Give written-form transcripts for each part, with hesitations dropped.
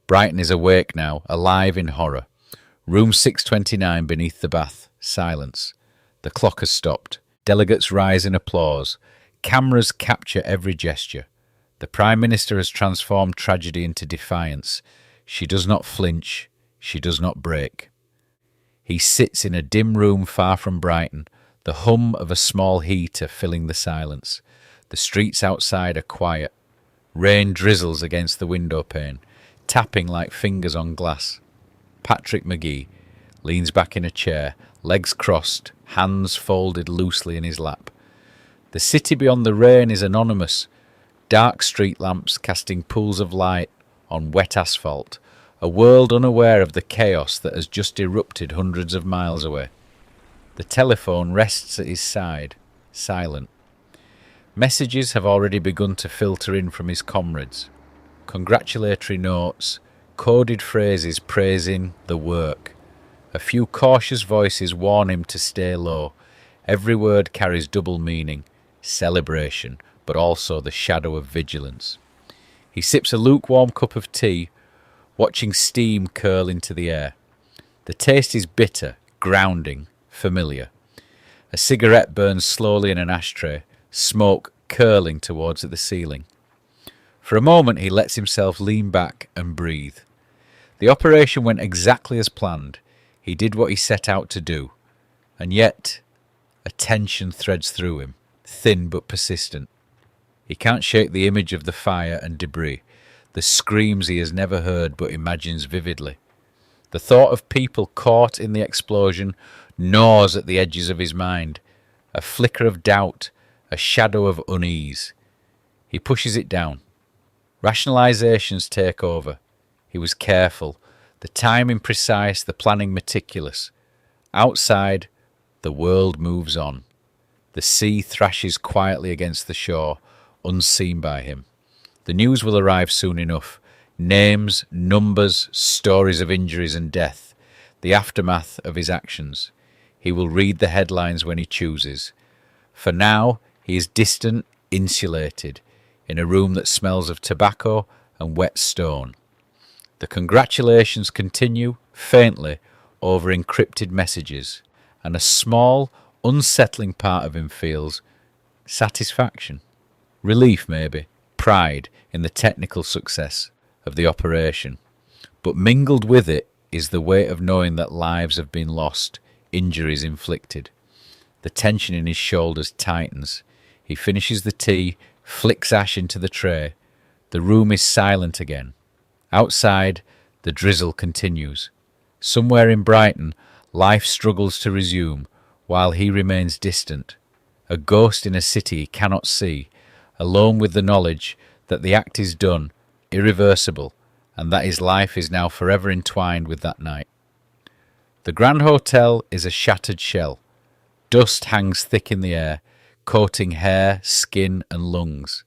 Brighton is awake now, alive in horror. Room 629 beneath the bath. Silence. The clock has stopped. Delegates rise in applause. Cameras capture every gesture. The Prime Minister has transformed tragedy into defiance. She does not flinch. She does not break. He sits in a dim room far from Brighton, the hum of a small heater filling the silence. The streets outside are quiet. Rain drizzles against the window pane, tapping like fingers on glass. Patrick Magee leans back in a chair, legs crossed, hands folded loosely in his lap. The city beyond the rain is anonymous, dark street lamps casting pools of light on wet asphalt, a world unaware of the chaos that has just erupted hundreds of miles away. The telephone rests at his side, silent. Messages have already begun to filter in from his comrades. Congratulatory notes, coded phrases praising the work. A few cautious voices warn him to stay low. Every word carries double meaning, celebration, but also the shadow of vigilance. He sips a lukewarm cup of tea, watching steam curl into the air. The taste is bitter, grounding, familiar. A cigarette burns slowly in an ashtray, smoke curling towards the ceiling. For a moment he lets himself lean back and breathe. The operation went exactly as planned. He did what he set out to do. And yet, a tension threads through him, thin but persistent. He can't shake the image of the fire and debris, the screams he has never heard but imagines vividly. The thought of people caught in the explosion gnaws at the edges of his mind, a flicker of doubt, a shadow of unease. He pushes it down. Rationalizations take over. He was careful, the timing precise, the planning meticulous. Outside, the world moves on. The sea thrashes quietly against the shore, unseen by him. The news will arrive soon enough. Names, numbers, stories of injuries and death, the aftermath of his actions. He will read the headlines when he chooses. For now, he is distant, insulated, in a room that smells of tobacco and wet stone. The congratulations continue, faintly, over encrypted messages, and a small, unsettling part of him feels satisfaction, relief maybe, pride in the technical success of the operation. But mingled with it is the weight of knowing that lives have been lost, injuries inflicted. The tension in his shoulders tightens. He finishes the tea, flicks ash into the tray. The room is silent again. Outside, the drizzle continues. Somewhere in Brighton, life struggles to resume, while he remains distant, a ghost in a city he cannot see, alone with the knowledge that the act is done, irreversible, and that his life is now forever entwined with that night. The Grand Hotel is a shattered shell. Dust hangs thick in the air, coating hair, skin and lungs.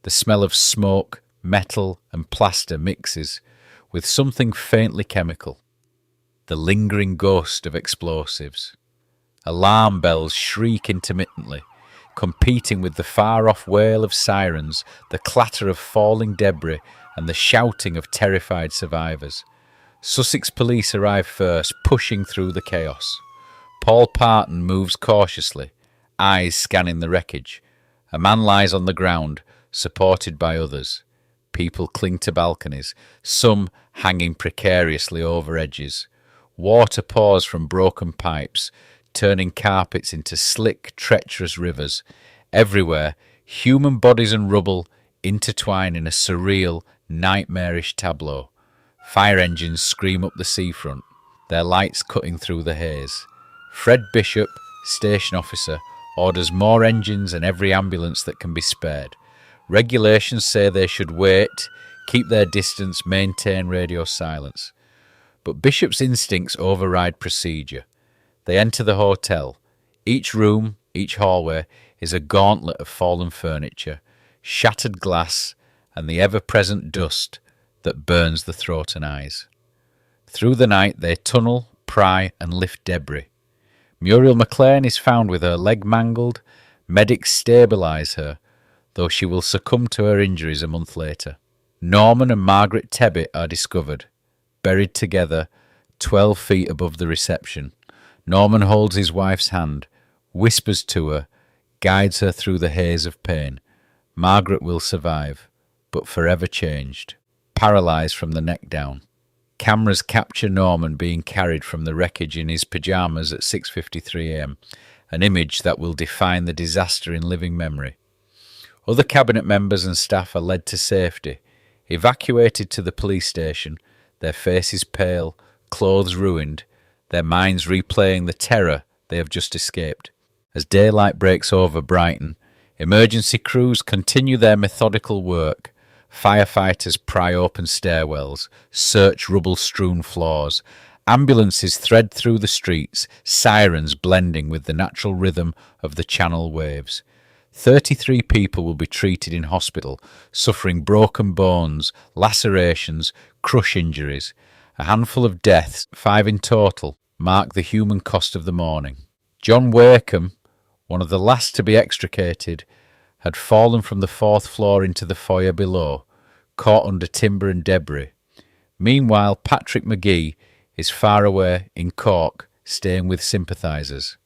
The smell of smoke, metal and plaster mixes with something faintly chemical. The lingering ghost of explosives. Alarm bells shriek intermittently, competing with the far-off wail of sirens, the clatter of falling debris and the shouting of terrified survivors. Sussex police arrive first, pushing through the chaos. Paul Parton moves cautiously, eyes scanning the wreckage. A man lies on the ground, supported by others. People cling to balconies, some hanging precariously over edges. Water pours from broken pipes, turning carpets into slick, treacherous rivers. Everywhere, human bodies and rubble intertwine in a surreal, nightmarish tableau. Fire engines scream up the seafront, their lights cutting through the haze. Fred Bishop, station officer, orders more engines and every ambulance that can be spared. Regulations say they should wait, keep their distance, maintain radio silence. But Bishop's instincts override procedure. They enter the hotel. Each room, each hallway, is a gauntlet of fallen furniture, shattered glass, and the ever-present dust that burns the throat and eyes. Through the night they tunnel, pry, and lift debris. Muriel McLean is found with her leg mangled. Medics stabilise her, though she will succumb to her injuries a month later. Norman and Margaret Tebbit are discovered, buried together 12 feet above the reception. Norman holds his wife's hand, whispers to her, guides her through the haze of pain. Margaret will survive, but forever changed, paralysed from the neck down. Cameras capture Norman being carried from the wreckage in his pyjamas at 6:53 a.m, an image that will define the disaster in living memory. Other cabinet members and staff are led to safety, evacuated to the police station, their faces pale, clothes ruined, their minds replaying the terror they have just escaped. As daylight breaks over Brighton, emergency crews continue their methodical work. Firefighters pry open stairwells, search rubble-strewn floors. Ambulances thread through the streets, sirens blending with the natural rhythm of the Channel waves. 33 people will be treated in hospital, suffering broken bones, lacerations, crush injuries. A handful of deaths, 5 in total, mark the human cost of the morning. John Wakeham, one of the last to be extricated, had fallen from the 4th floor into the foyer below, caught under timber and debris. Meanwhile, Patrick Magee is far away in Cork, staying with sympathisers.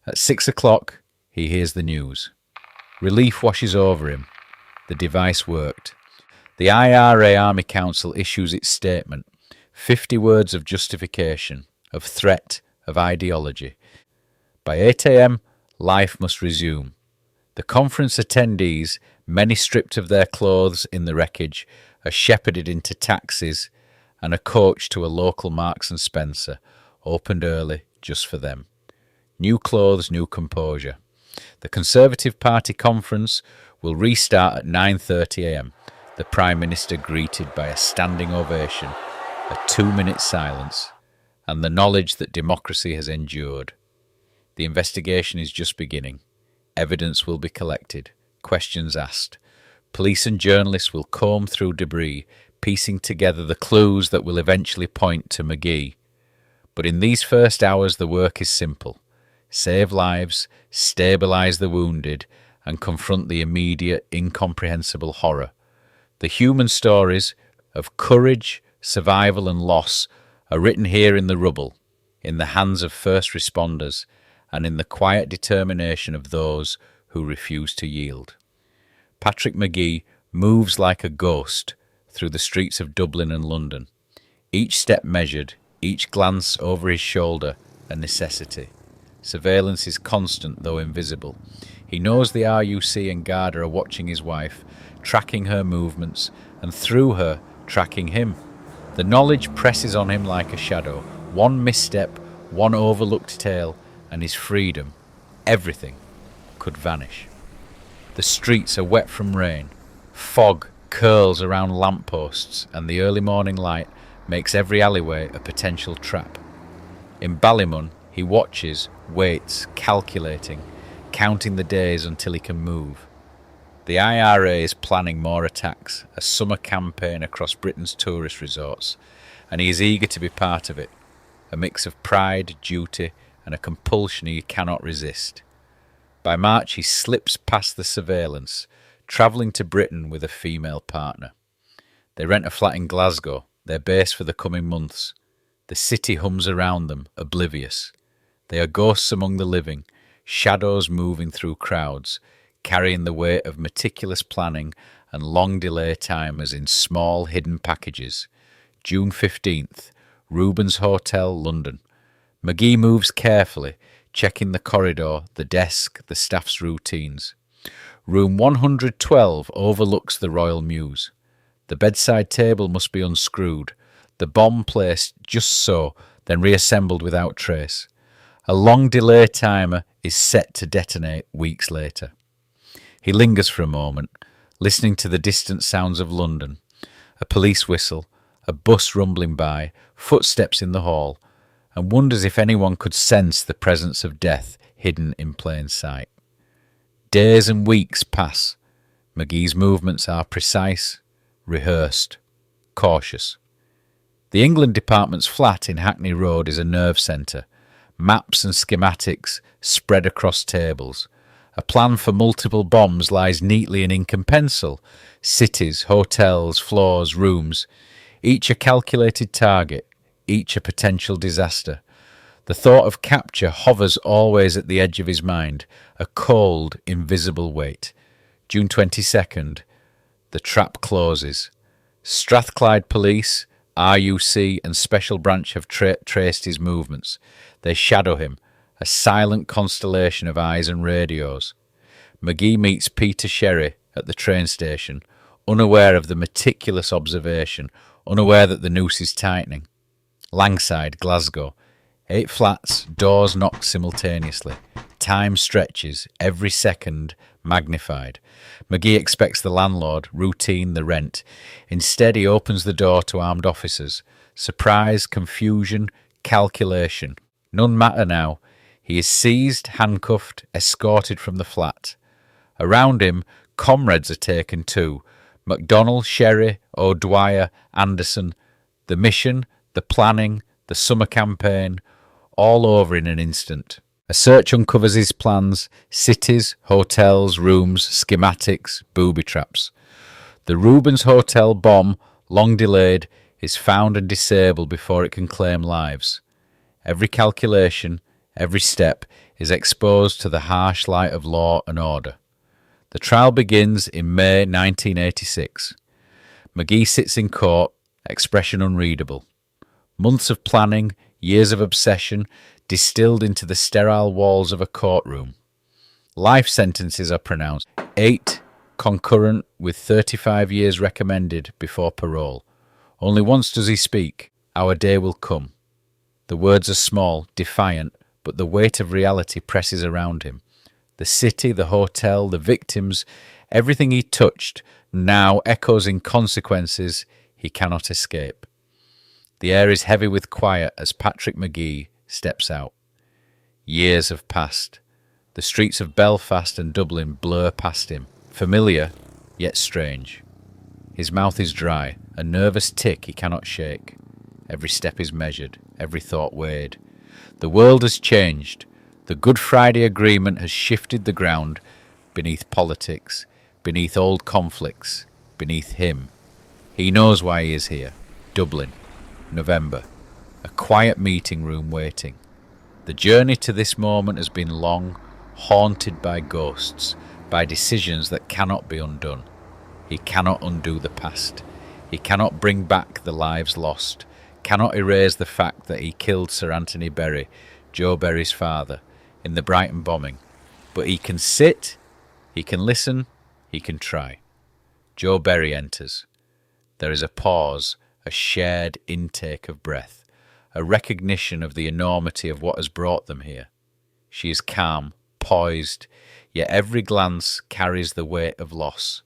At 6 o'clock, he hears the news. Relief washes over him. The device worked. The IRA Army Council issues its statement, 50 words of justification, of threat, of ideology. By 8 a.m, life must resume. The conference attendees, many stripped of their clothes in the wreckage, are shepherded into taxis and a coach to a local Marks and Spencer, opened early just for them. New clothes, new composure. The Conservative Party conference will restart at 9:30 a.m. The Prime Minister greeted by a standing ovation, a 2-minute silence, and the knowledge that democracy has endured. The investigation is just beginning. Evidence will be collected, questions asked. Police and journalists will comb through debris, piecing together the clues that will eventually point to Magee. But in these first hours the work is simple. Save lives, stabilise the wounded, and confront the immediate, incomprehensible horror. The human stories of courage, survival and loss are written here in the rubble, in the hands of first responders, and in the quiet determination of those who refuse to yield. Patrick Magee moves like a ghost through the streets of Dublin and London, each step measured, each glance over his shoulder a necessity. Surveillance is constant, though invisible. He knows the RUC and Garda are watching his wife, tracking her movements, and through her, tracking him. The knowledge presses on him like a shadow. One misstep, one overlooked tale, and his freedom, everything, could vanish. The streets are wet from rain. Fog curls around lampposts, and the early morning light makes every alleyway a potential trap. In Ballymun, he watches, waits, calculating, counting the days until he can move. The IRA is planning more attacks, a summer campaign across Britain's tourist resorts, and he is eager to be part of it, a mix of pride, duty, and a compulsion he cannot resist. By March he slips past the surveillance, travelling to Britain with a female partner. They rent a flat in Glasgow, their base for the coming months. The city hums around them, oblivious. They are ghosts among the living, shadows moving through crowds, carrying the weight of meticulous planning and long delay timers in small hidden packages. June 15th, Rubens Hotel, London. Magee moves carefully, checking the corridor, the desk, the staff's routines. Room 112 overlooks the Royal Mews. The bedside table must be unscrewed, the bomb placed just so, then reassembled without trace. A long delay timer is set to detonate weeks later. He lingers for a moment, listening to the distant sounds of London. A police whistle, a bus rumbling by, footsteps in the hall, and wonders if anyone could sense the presence of death hidden in plain sight. Days and weeks pass. Magee's movements are precise, rehearsed, cautious. The England Department's flat in Hackney Road is a nerve centre. Maps and schematics spread across tables. A plan for multiple bombs lies neatly in ink and pencil. Cities, hotels, floors, rooms, each a calculated target, each a potential disaster. The thought of capture hovers always at the edge of his mind, a cold, invisible weight. June 22nd. The trap closes. Strathclyde Police, RUC and Special Branch have traced his movements. They shadow him, a silent constellation of eyes and radios. Magee meets Peter Sherry at the train station, unaware of the meticulous observation, unaware that the noose is tightening. Langside, Glasgow. 8 flats, doors knocked simultaneously. Time stretches, every second magnified. Magee expects the landlord, routine, the rent. Instead, he opens the door to armed officers. Surprise, confusion, calculation. None matter now. He is seized, handcuffed, escorted from the flat. Around him, comrades are taken too. MacDonnell, Sherry, O'Dwyer, Anderson. The mission, the planning, the summer campaign, all over in an instant. A search uncovers his plans, cities, hotels, rooms, schematics, booby traps. The Rubens Hotel bomb, long delayed, is found and disabled before it can claim lives. Every calculation, every step is exposed to the harsh light of law and order. The trial begins in May 1986. Magee sits in court, expression unreadable. Months of planning, years of obsession, distilled into the sterile walls of a courtroom. Life sentences are pronounced, 8 concurrent with 35 years recommended before parole. Only once does he speak, "Our day will come." The words are small, defiant, but the weight of reality presses around him. The city, the hotel, the victims, everything he touched now echoes in consequences he cannot escape. The air is heavy with quiet as Patrick Magee steps out. Years have passed. The streets of Belfast and Dublin blur past him, familiar yet strange. His mouth is dry, a nervous tick he cannot shake. Every step is measured, every thought weighed. The world has changed. The Good Friday Agreement has shifted the ground beneath politics, beneath old conflicts, beneath him. He knows why he is here. Dublin. November. A quiet meeting room waiting. The journey to this moment has been long, haunted by ghosts, by decisions that cannot be undone. He cannot undo the past. He cannot bring back the lives lost, cannot erase the fact that he killed Sir Anthony Berry, Joe Berry's father, in the Brighton bombing. But he can sit, he can listen, he can try. Joe Berry enters. There is a pause, a shared intake of breath, a recognition of the enormity of what has brought them here. She is calm, poised, yet every glance carries the weight of loss.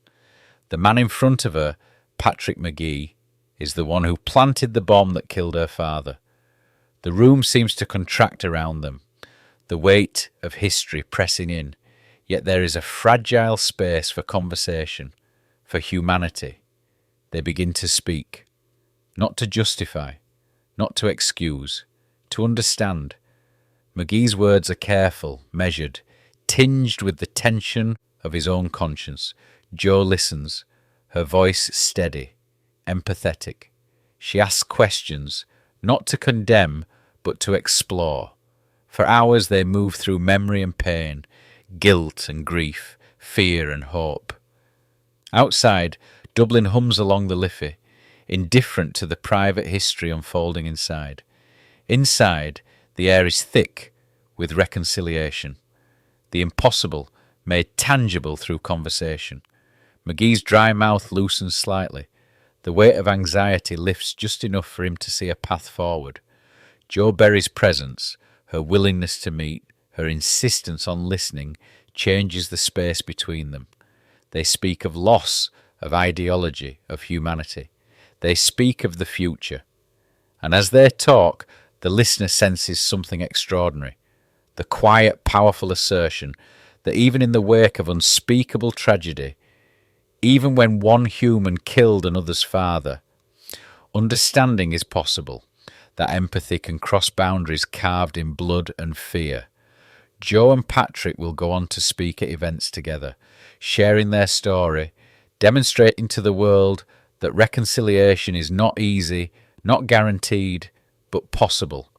The man in front of her, Patrick Magee, is the one who planted the bomb that killed her father. The room seems to contract around them, the weight of history pressing in, yet there is a fragile space for conversation, for humanity. They begin to speak. Not to justify, not to excuse, to understand. Magee's words are careful, measured, tinged with the tension of his own conscience. Jo listens, her voice steady, empathetic. She asks questions, not to condemn, but to explore. For hours they move through memory and pain, guilt and grief, fear and hope. Outside, Dublin hums along the Liffey, indifferent to the private history unfolding inside. Inside, the air is thick with reconciliation, the impossible made tangible through conversation. Magee's dry mouth loosens slightly. The weight of anxiety lifts just enough for him to see a path forward. Jo Berry's presence, her willingness to meet, her insistence on listening, changes the space between them. They speak of loss, of ideology, of humanity. They speak of the future. And as they talk, the listener senses something extraordinary. The quiet, powerful assertion that even in the wake of unspeakable tragedy, even when one human killed another's father, understanding is possible, that empathy can cross boundaries carved in blood and fear. Joe and Patrick will go on to speak at events together, sharing their story, demonstrating to the world that reconciliation is not easy, not guaranteed, but possible.